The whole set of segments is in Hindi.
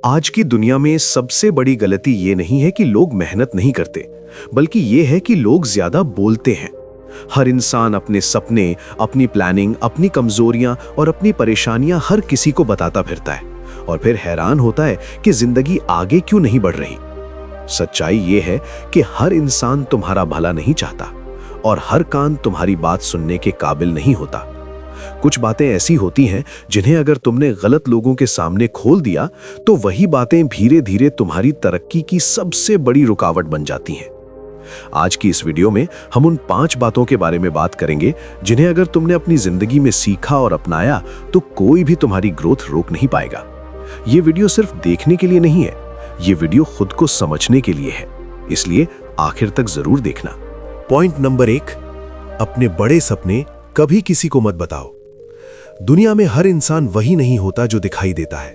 आज की दुनिया में सबसे बड़ी गलती ये नहीं है कि लोग मेहनत नहीं करते, बल्कि ये है कि लोग ज्यादा बोलते हैं। हर इंसान अपने सपने, अपनी प्लानिंग, अपनी कमजोरियां और अपनी परेशानियां हर किसी को बताता फिरता है और फिर हैरान होता है कि जिंदगी आगे क्यों नहीं बढ़ रही। सच्चाई ये है कि हर इंसान तुम्हारा भला नहीं चाहता और हर कान तुम्हारी बात सुनने के काबिल नहीं होता। कुछ बातें ऐसी होती हैं जिन्हें अगर तुमने गलत लोगों के सामने खोल दिया तो वही बातें धीरे धीरे तुम्हारी तरक्की की सबसे बड़ी रुकावट बन जाती हैं। आज की इस वीडियो में हम उन 5 बातों के बारे में बात करेंगे जिन्हें अगर तुमने अपनी जिंदगी में सीखा और अपनाया तो कोई भी तुम्हारी ग्रोथ रोक नहीं पाएगा। ये वीडियो सिर्फ देखने के लिए नहीं है, ये वीडियो खुद को समझने के लिए है, इसलिए आखिर तक जरूर देखना। पॉइंट नंबर 1, अपने बड़े सपने कभी किसी को मत बताओ। दुनिया में हर इंसान वही नहीं होता जो दिखाई देता है,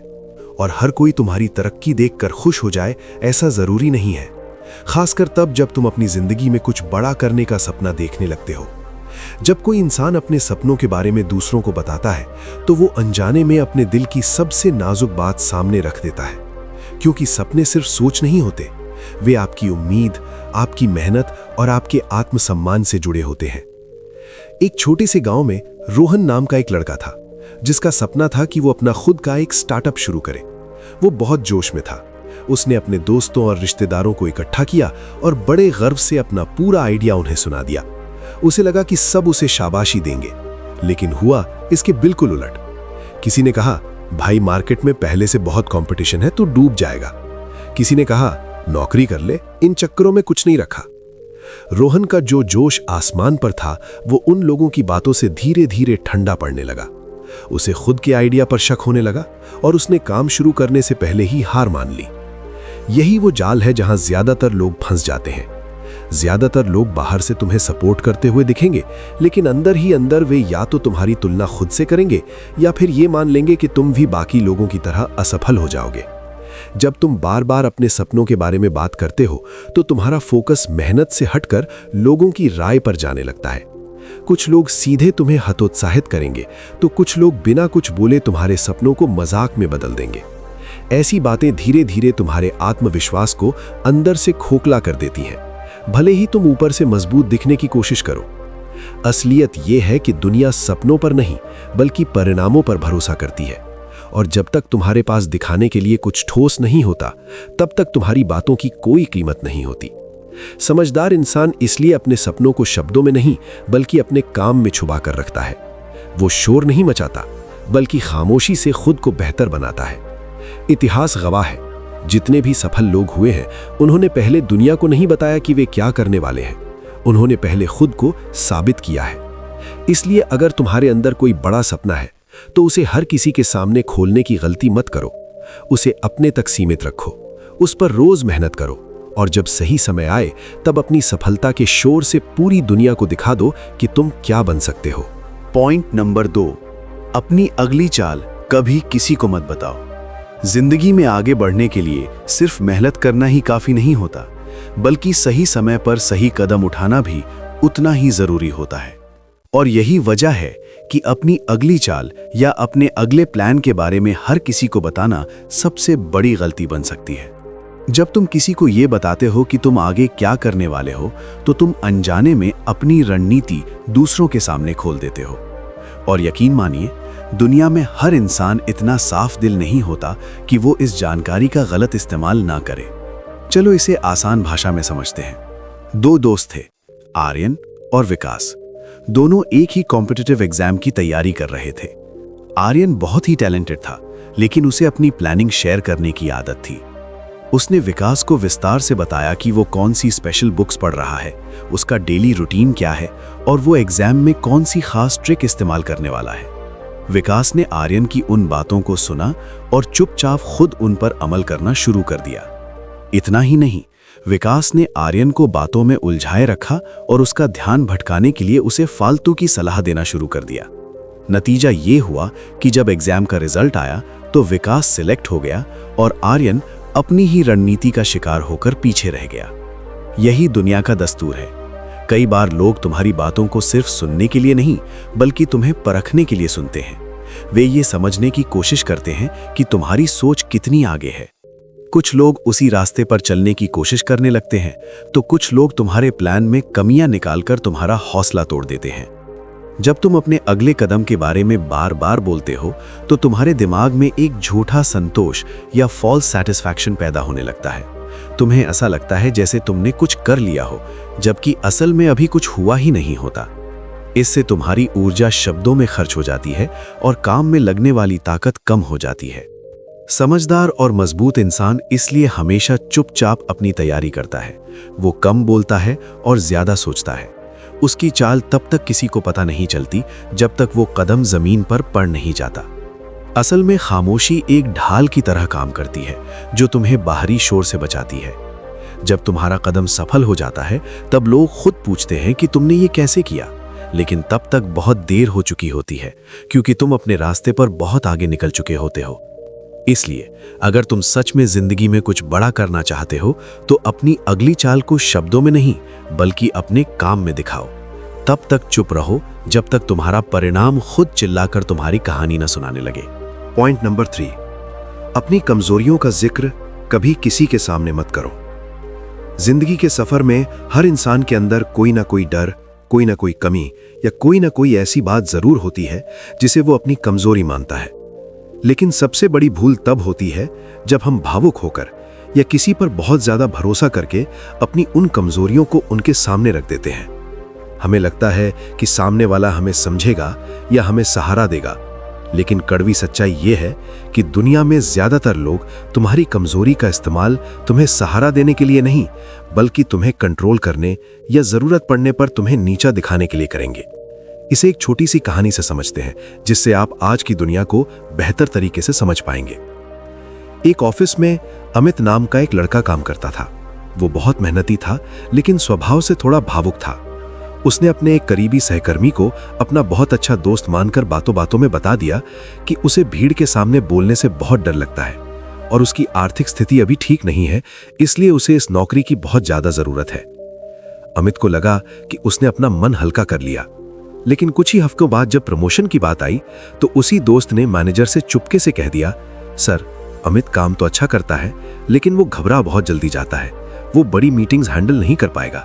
और हर कोई तुम्हारी तरक्की देखकर खुश हो जाए ऐसा जरूरी नहीं है। खासकर तब जब तुम अपनी जिंदगी में कुछ बड़ा करने का सपना देखने लगते हो। जब कोई इंसान अपने सपनों के बारे में दूसरों को बताता है तो वो अनजाने में अपने दिल की सबसे नाजुक बात सामने रख देता है, क्योंकि सपने सिर्फ सोच नहीं होते, वे आपकी उम्मीद, आपकी मेहनत और आपके आत्मसम्मान से जुड़े होते हैं। एक छोटे से गांव में रोहन नाम का एक लड़का था जिसका सपना था कि वो अपना खुद का एक स्टार्टअप शुरू करे। वो बहुत जोश में था। उसने अपने दोस्तों और रिश्तेदारों को इकट्ठा किया और बड़े गर्व से अपना पूरा आइडिया उन्हें सुना दिया। उसे लगा कि सब उसे शाबाशी देंगे, लेकिन हुआ इसके बिल्कुल उलट। किसी ने कहा, भाई मार्केट में पहले से बहुत कंपटीशन है, तो डूब जाएगा। किसी ने कहा, नौकरी कर ले, इन चक्करों में कुछ नहीं रखा। रोहन का जो जोश आसमान पर था वो उन लोगों की बातों से धीरे धीरे ठंडा पड़ने लगा। उसे खुद के आइडिया पर शक होने लगा और उसने काम शुरू करने से पहले ही हार मान ली। यही वो जाल है जहां ज्यादातर लोग फंस जाते हैं। ज्यादातर लोग बाहर से तुम्हें सपोर्ट करते हुए दिखेंगे, लेकिन अंदर ही अंदर वे या तो तुम्हारी तुलना खुद से करेंगे या फिर ये मान लेंगे कि तुम भी बाकी लोगों की तरह असफल हो जाओगे। जब तुम बार बार अपने सपनों के बारे में बात करते हो तो तुम्हारा फोकस मेहनत से हटकर लोगों की राय पर जाने लगता है। कुछ लोग सीधे तुम्हें हतोत्साहित करेंगे तो कुछ लोग बिना कुछ बोले तुम्हारे सपनों को मजाक में बदल देंगे। ऐसी बातें धीरे धीरे तुम्हारे आत्मविश्वास को अंदर से खोखला कर देती हैं, भले ही तुम ऊपर से मजबूत दिखने की कोशिश करो। असलियत यह है कि दुनिया सपनों पर नहीं बल्कि परिणामों पर भरोसा करती है, और जब तक तुम्हारे पास दिखाने के लिए कुछ ठोस नहीं होता तब तक तुम्हारी बातों की कोई कीमत नहीं होती। समझदार इंसान इसलिए अपने सपनों को शब्दों में नहीं बल्कि अपने काम में छुपा कर रखता है। वो शोर नहीं मचाता बल्कि खामोशी से खुद को बेहतर बनाता है। इतिहास गवाह है, जितने भी सफल लोग हुए हैं उन्होंने पहले दुनिया को नहीं बताया कि वे क्या करने वाले हैं, उन्होंने पहले खुद को साबित किया है। इसलिए अगर तुम्हारे अंदर कोई बड़ा सपना है तो उसे हर किसी के सामने खोलने की गलती मत करो। उसे अपने तक सीमित रखो, उस पर रोज मेहनत करो, और जब सही समय आए तब अपनी सफलता के शोर से पूरी दुनिया को दिखा दो कि तुम क्या बन सकते हो। पॉइंट नंबर 2, अपनी अगली चाल कभी किसी को मत बताओ। जिंदगी में आगे बढ़ने के लिए सिर्फ मेहनत करना ही काफी नहीं होता, बल्कि सही समय पर सही कदम उठाना भी उतना ही जरूरी होता है। और यही वजह है कि अपनी अगली चाल या अपने अगले प्लान के बारे में हर किसी को बताना सबसे बड़ी गलती बन सकती है। जब तुम किसी को ये बताते हो कि तुम आगे क्या करने वाले हो तो तुम अनजाने में अपनी रणनीति दूसरों के सामने खोल देते हो। और यकीन मानिए, दुनिया में हर इंसान इतना साफ दिल नहीं होता कि वो इस जानकारी का गलत इस्तेमाल ना करे। चलो इसे आसान भाषा में समझते हैं। 2 दोस्त थे, आर्यन और विकास। दोनों एक ही कॉम्पिटिटिव एग्जाम की तैयारी कर रहे थे। आर्यन बहुत ही टैलेंटेड था, लेकिन उसे अपनी प्लानिंग शेयर करने की आदत थी। उसने विकास को विस्तार से बताया कि वो कौन सी स्पेशल बुक्स पढ़ रहा है, उसका डेली रूटीन क्या है और वो एग्जाम में कौन सी खास ट्रिक इस्तेमाल करने वाला है। विकास ने आर्यन की उन बातों को सुना और चुपचाप खुद उन पर अमल करना शुरू कर दिया। इतना ही नहीं, विकास ने आर्यन को बातों में उलझाए रखा और उसका ध्यान भटकाने के लिए उसे फालतू की सलाह देना शुरू कर दिया। नतीजा ये हुआ कि जब एग्जाम का रिजल्ट आया तो विकास सिलेक्ट हो गया और आर्यन अपनी ही रणनीति का शिकार होकर पीछे रह गया। यही दुनिया का दस्तूर है। कई बार लोग तुम्हारी बातों को सिर्फ सुनने के लिए नहीं बल्कि तुम्हें परखने के लिए सुनते हैं। वे ये समझने की कोशिश करते हैं कि तुम्हारी सोच कितनी आगे है, कुछ लोग उसी रास्ते पर चलने की कोशिश करने लगते हैं, तो कुछ लोग तुम्हारे प्लान में कमियां निकालकर तुम्हारा हौसला तोड़ देते हैं। जब तुम अपने अगले कदम के बारे में बार बार बोलते हो, तो तुम्हारे दिमाग में एक झूठा संतोष या फॉल्स सैटिस्फैक्शन पैदा होने लगता है। तुम्हें ऐसा लगता है जैसे तुमने कुछ कर लिया हो, जबकि असल में अभी कुछ हुआ ही नहीं होता। इससे तुम्हारी ऊर्जा शब्दों में खर्च हो जाती है और काम में लगने वाली ताकत कम हो जाती है। समझदार और मजबूत इंसान इसलिए हमेशा चुपचाप अपनी तैयारी करता है। वो कम बोलता है और ज्यादा सोचता है। उसकी चाल तब तक किसी को पता नहीं चलती जब तक वो कदम जमीन पर पड़ नहीं जाता। असल में खामोशी एक ढाल की तरह काम करती है, जो तुम्हें बाहरी शोर से बचाती है। जब तुम्हारा कदम सफल हो जाता है, तब लोग खुद पूछते हैं कि तुमने ये कैसे किया, लेकिन तब तक बहुत देर हो चुकी होती है, क्योंकि तुम अपने रास्ते पर बहुत आगे निकल चुके होते हो। इसलिए अगर तुम सच में जिंदगी में कुछ बड़ा करना चाहते हो, तो अपनी अगली चाल को शब्दों में नहीं, बल्कि अपने काम में दिखाओ। तब तक चुप रहो जब तक तुम्हारा परिणाम खुद चिल्लाकर तुम्हारी कहानी न सुनाने लगे। पॉइंट नंबर 3, अपनी कमजोरियों का जिक्र कभी किसी के सामने मत करो। जिंदगी के सफर में हर इंसान के अंदर कोई ना कोई डर, कोई ना कोई कमी या कोई ना कोई ऐसी बात जरूर होती है जिसे वो अपनी कमजोरी मानता है। लेकिन सबसे बड़ी भूल तब होती है जब हम भावुक होकर या किसी पर बहुत ज्यादा भरोसा करके अपनी उन कमजोरियों को उनके सामने रख देते हैं। हमें लगता है कि सामने वाला हमें समझेगा या हमें सहारा देगा, लेकिन कड़वी सच्चाई यह है कि दुनिया में ज्यादातर लोग तुम्हारी कमजोरी का इस्तेमाल तुम्हें सहारा देने के लिए नहीं, बल्कि तुम्हें कंट्रोल करने या जरूरत पड़ने पर तुम्हें नीचा दिखाने के लिए करेंगे। इसे एक छोटी सी कहानी से समझते हैं, जिससे आप आज की दुनिया को बेहतर तरीके से समझ पाएंगे। एक ऑफिस में अमित नाम का एक लड़का काम करता था। वो बहुत मेहनती था, लेकिन स्वभाव से थोड़ा भावुक था। उसने अपने एक करीबी सहकर्मी को अपना बहुत अच्छा दोस्त मानकर बातों बातों में बता दिया कि उसे भीड़ के सामने बोलने से बहुत डर लगता है और उसकी आर्थिक स्थिति अभी ठीक नहीं है, इसलिए उसे इस नौकरी की बहुत ज्यादा जरूरत है। अमित को लगा कि उसने अपना मन हल्का कर लिया, लेकिन कुछ ही हफ्तों बाद जब प्रमोशन की बात आई, तो उसी दोस्त ने मैनेजर से चुपके से कह दिया, सर, अमित काम तो अच्छा करता है, लेकिन वो घबरा बहुत जल्दी जाता है। वो बड़ी मीटिंग्स हैंडल नहीं कर पाएगा।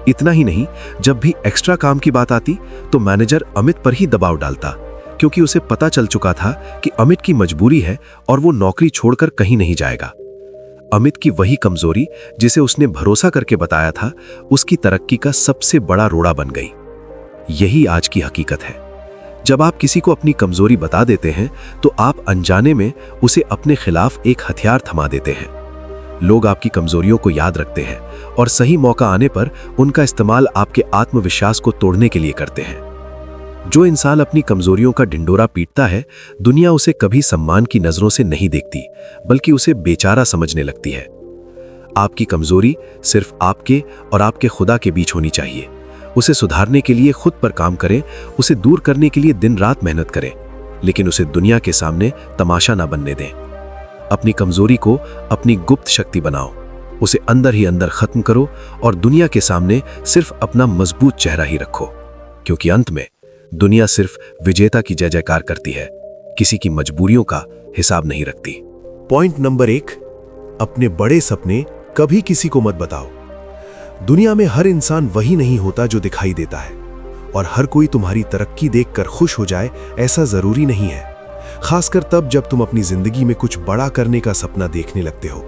इतना ही नहीं, जब भी एक्स्ट्रा काम की बात आती तो मैनेजर अमित पर ही दबाव डालता, क्योंकि उसे पता चल चुका था कि अमित की मजबूरी है और वो नौकरी छोड़कर कहीं नहीं जाएगा। अमित की वही कमजोरी जिसे उसने भरोसा करके बताया था, उसकी तरक्की का सबसे बड़ा रोड़ा बन गई। यही आज की हकीकत है। जब आप किसी को अपनी कमजोरी बता देते हैं, तो आप अनजाने में उसे अपने खिलाफ एक हथियार थमा देते हैं। लोग आपकी कमजोरियों को याद रखते हैं और सही मौका आने पर उनका इस्तेमाल आपके आत्मविश्वास को तोड़ने के लिए करते हैं। जो इंसान अपनी कमजोरियों का ढिंडोरा पीटता है, दुनिया उसे कभी सम्मान की नजरों से नहीं देखती, बल्कि उसे बेचारा समझने लगती है। आपकी कमजोरी सिर्फ आपके और आपके खुदा के बीच होनी चाहिए। उसे सुधारने के लिए खुद पर काम करें, उसे दूर करने के लिए दिन रात मेहनत करें, लेकिन उसे दुनिया के सामने तमाशा ना बनने दें। अपनी कमजोरी को अपनी गुप्त शक्ति बनाओ, उसे अंदर ही अंदर खत्म करो और दुनिया के सामने सिर्फ अपना मजबूत चेहरा ही रखो, क्योंकि अंत में दुनिया सिर्फ विजेता की जय जयकार करती है, किसी की मजबूरियों का हिसाब नहीं रखती। पॉइंट नंबर 1, अपने बड़े सपने कभी किसी को मत बताओ। दुनिया में हर इंसान वही नहीं होता जो दिखाई देता है, और हर कोई तुम्हारी तरक्की देखकर खुश हो जाए ऐसा जरूरी नहीं है। खासकर तब जब तुम अपनी जिंदगी में कुछ बड़ा करने का सपना देखने लगते हो।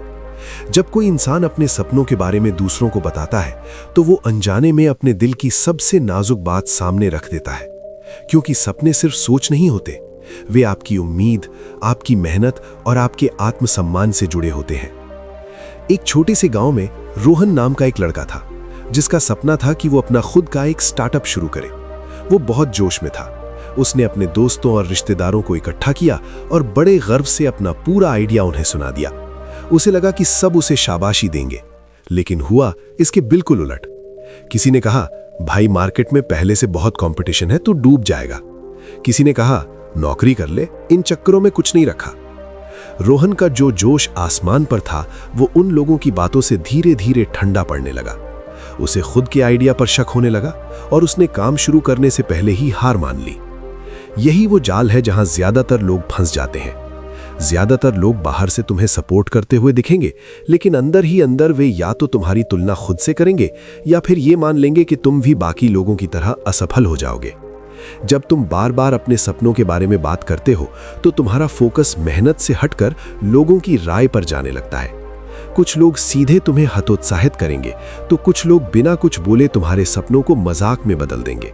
जब कोई इंसान अपने सपनों के बारे में दूसरों को बताता है, तो वो अनजाने में अपने दिल की सबसे नाजुक बात सामने रख देता है, क्योंकि सपने सिर्फ सोच नहीं होते, वे आपकी उम्मीद, आपकी मेहनत और आपके आत्मसम्मान से जुड़े होते हैं। एक छोटे से गांव में रोहन नाम का एक लड़का था, जिसका सपना था कि वो अपना खुद का एक स्टार्टअप शुरू करे। वो बहुत जोश में था। उसने अपने दोस्तों और रिश्तेदारों को इकट्ठा किया और बड़े गर्व से अपना पूरा आइडिया उन्हें सुना दिया। उसे लगा कि सब उसे शाबाशी देंगे, लेकिन हुआ इसके बिल्कुल उलट। किसी ने कहा, भाई मार्केट में पहले से बहुत कंपटीशन है, तो डूब जाएगा। किसी ने कहा, नौकरी कर ले, इन चक्करों में कुछ नहीं रखा। रोहन का जो जोश आसमान पर था, वो उन लोगों की बातों से धीरे धीरे ठंडा पड़ने लगा। उसे खुद के आइडिया पर शक होने लगा और उसने काम शुरू करने से पहले ही हार मान ली। यही वो जाल है जहां ज्यादातर लोग फंस जाते हैं। ज्यादातर लोग बाहर से तुम्हें सपोर्ट करते हुए दिखेंगे, लेकिन अंदर ही अंदर वे या तो तुम्हारी तुलना खुद से करेंगे या फिर ये मान लेंगे कि तुम भी बाकी लोगों की तरह असफल हो जाओगे। जब तुम बार बार अपने सपनों के बारे में बात करते हो तो तुम्हारा फोकस मेहनत से हटकर लोगों की राय पर जाने लगता है। कुछ लोग सीधे तुम्हें हतोत्साहित करेंगे तो कुछ लोग बिना कुछ बोले तुम्हारे सपनों को मजाक में बदल देंगे।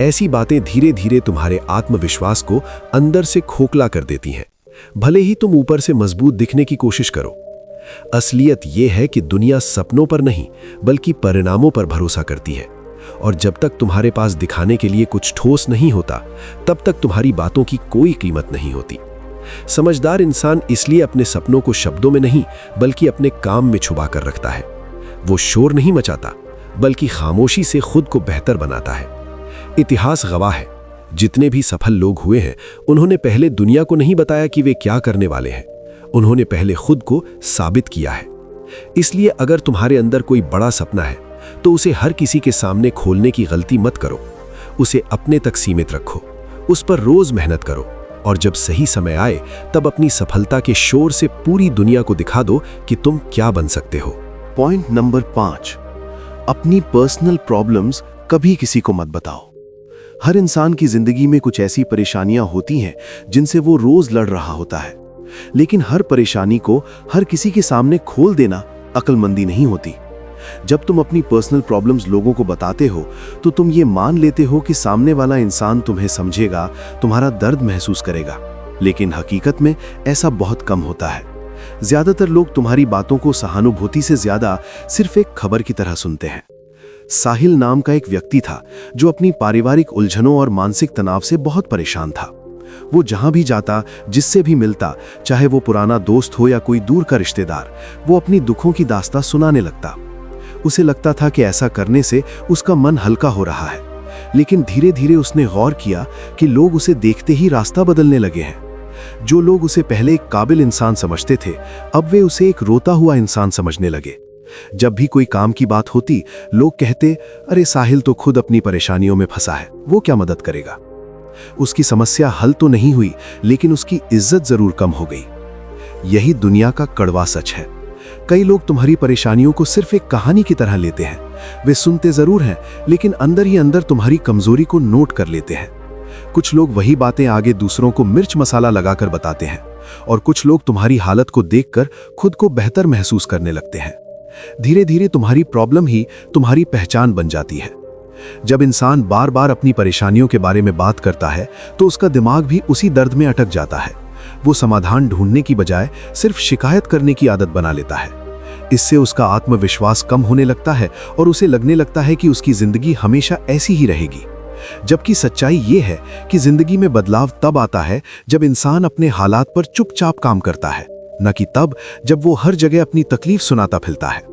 ऐसी बातें धीरे धीरे तुम्हारे आत्मविश्वास को अंदर से खोखला कर देती हैं, भले ही तुम ऊपर से मजबूत दिखने की कोशिश करो। असलियत यह है कि दुनिया सपनों पर नहीं बल्कि परिणामों पर भरोसा करती है, और जब तक तुम्हारे पास दिखाने के लिए कुछ ठोस नहीं होता तब तक तुम्हारी बातों की कोई कीमत नहीं होती। समझदार इंसान इसलिए अपने सपनों को शब्दों में नहीं बल्कि अपने काम में छुपा कर रखता है। वो शोर नहीं मचाता बल्कि खामोशी से खुद को बेहतर बनाता है। इतिहास गवाह है, जितने भी सफल लोग हुए हैं उन्होंने पहले दुनिया को नहीं बताया कि वे क्या करने वाले हैं, उन्होंने पहले खुद को साबित किया है। इसलिए अगर तुम्हारे अंदर कोई बड़ा सपना है तो उसे हर किसी के सामने खोलने की गलती मत करो। उसे अपने तक सीमित रखो, उस पर रोज मेहनत करो, और जब सही समय आए तब अपनी सफलता के शोर से पूरी दुनिया को दिखा दो कि तुम क्या बन सकते हो। पॉइंट नंबर 5, अपनी पर्सनल प्रॉब्लम्स कभी किसी को मत बताओ। हर इंसान की जिंदगी में कुछ ऐसी परेशानियां होती हैं जिनसे वो रोज लड़ रहा होता है, लेकिन हर परेशानी को हर किसी के सामने खोल देना अक्लमंदी नहीं होती। जब तुम अपनी पर्सनल प्रॉब्लम्स लोगों को बताते हो तो तुम ये मान लेते हो कि सामने वाला इंसान तुम्हें समझेगा, तुम्हारा दर्द महसूस करेगा, लेकिन हकीकत में ऐसा बहुत कम होता है। ज्यादातर लोग तुम्हारी बातों को सहानुभूति से ज्यादा सिर्फ एक खबर की तरह सुनते हैं। साहिल नाम का एक व्यक्ति था जो अपनी पारिवारिक उलझनों और मानसिक तनाव से बहुत परेशान था। वो जहां भी जाता, जिससे भी मिलता, चाहे वो पुराना दोस्त हो या कोई दूर का रिश्तेदार, वो अपनी दुखों की दास्तां सुनाने लगता। उसे लगता था कि ऐसा करने से उसका मन हल्का हो रहा है, लेकिन धीरे धीरे उसने गौर किया कि लोग उसे देखते ही रास्ता बदलने लगे हैं। जो लोग उसे पहले एक काबिल इंसान समझते थे, अब वे उसे एक रोता हुआ इंसान समझने लगे। जब भी कोई काम की बात होती, लोग कहते, अरे साहिल तो खुद अपनी परेशानियों में फंसा है, वो क्या मदद करेगा। उसकी समस्या हल तो नहीं हुई, लेकिन उसकी इज्जत जरूर कम हो गई। यही दुनिया का कड़वा सच है। कई लोग तुम्हारी परेशानियों को सिर्फ एक कहानी की तरह लेते हैं। वे सुनते जरूर हैं, लेकिन अंदर ही अंदर तुम्हारी कमजोरी को नोट कर लेते हैं। कुछ लोग वही बातें आगे दूसरों को मिर्च मसाला लगाकर बताते हैं, और कुछ लोग तुम्हारी हालत को देखकर खुद को बेहतर महसूस करने लगते हैं। धीरे धीरे तुम्हारी प्रॉब्लम ही तुम्हारी पहचान बन जाती है। जब इंसान बार बार अपनी परेशानियों के बारे में बात करता है तो उसका दिमाग भी उसी दर्द में अटक जाता है। वो समाधान ढूंढने की बजाय सिर्फ शिकायत करने की आदत बना लेता है। इससे उसका आत्मविश्वास कम होने लगता है और उसे लगने लगता है कि उसकी जिंदगी हमेशा ऐसी ही रहेगी। जबकि सच्चाई ये है कि जिंदगी में बदलाव तब आता है जब इंसान अपने हालात पर चुपचाप काम करता है, न कि तब जब वो हर जगह अपनी तकलीफ सुनाता फिरता है।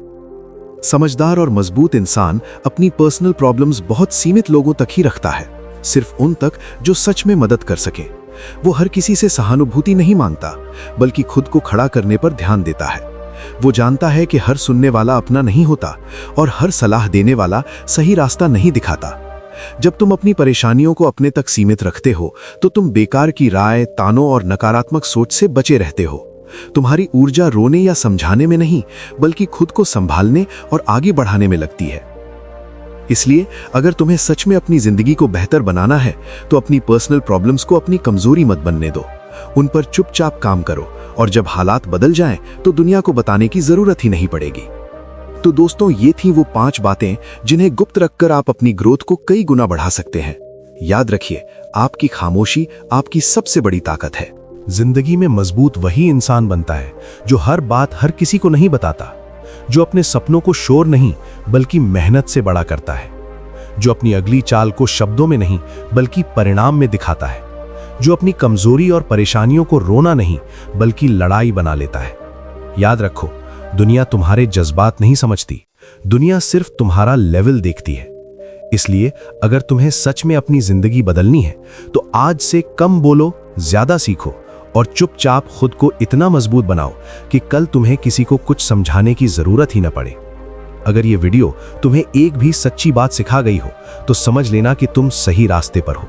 समझदार और मजबूत इंसान अपनी पर्सनल प्रॉब्लम्स बहुत सीमित लोगों तक ही रखता है, सिर्फ उन तक जो सच में मदद कर सके। वो हर किसी से सहानुभूति नहीं मांगता, बल्कि खुद को खड़ा करने पर ध्यान देता है। वो जानता है कि हर सुनने वाला अपना नहीं होता और हर सलाह देने वाला सही रास्ता नहीं दिखाता। जब तुम अपनी परेशानियों को अपने तक सीमित रखते हो तो तुम बेकार की राय, तानों और नकारात्मक सोच से बचे रहते हो। तुम्हारी ऊर्जा रोने या समझाने में नहीं, बल्कि खुद को संभालने और आगे बढ़ाने में लगती है। इसलिए अगर तुम्हें सच में अपनी जिंदगी को बेहतर बनाना है तो अपनी पर्सनल प्रॉब्लम्स को अपनी कमजोरी मत बनने दो। उन पर चुपचाप काम करो, और जब हालात बदल जाएं तो दुनिया को बताने की जरूरत ही नहीं पड़ेगी। तो दोस्तों, ये थी वो 5 बातें जिन्हें गुप्त रखकर आप अपनी ग्रोथ को कई गुना बढ़ा सकते हैं। याद रखिए, आपकी खामोशी आपकी सबसे बड़ी ताकत है। जिंदगी में मजबूत वही इंसान बनता है जो हर बात हर किसी को नहीं बताता, जो अपने सपनों को शोर नहीं बल्कि मेहनत से बड़ा करता है, जो अपनी अगली चाल को शब्दों में नहीं बल्कि परिणाम में दिखाता है, जो अपनी कमजोरी और परेशानियों को रोना नहीं बल्कि लड़ाई बना लेता है। याद रखो, दुनिया तुम्हारे जज्बात नहीं समझती, दुनिया सिर्फ तुम्हारा लेवल देखती है। इसलिए अगर तुम्हें सच में अपनी जिंदगी बदलनी है तो आज से कम बोलो, ज्यादा सीखो और चुपचाप खुद को इतना मजबूत बनाओ कि कल तुम्हें किसी को कुछ समझाने की जरूरत ही न पड़े। अगर ये वीडियो तुम्हें एक भी सच्ची बात सिखा गई हो तो समझ लेना कि तुम सही रास्ते पर हो।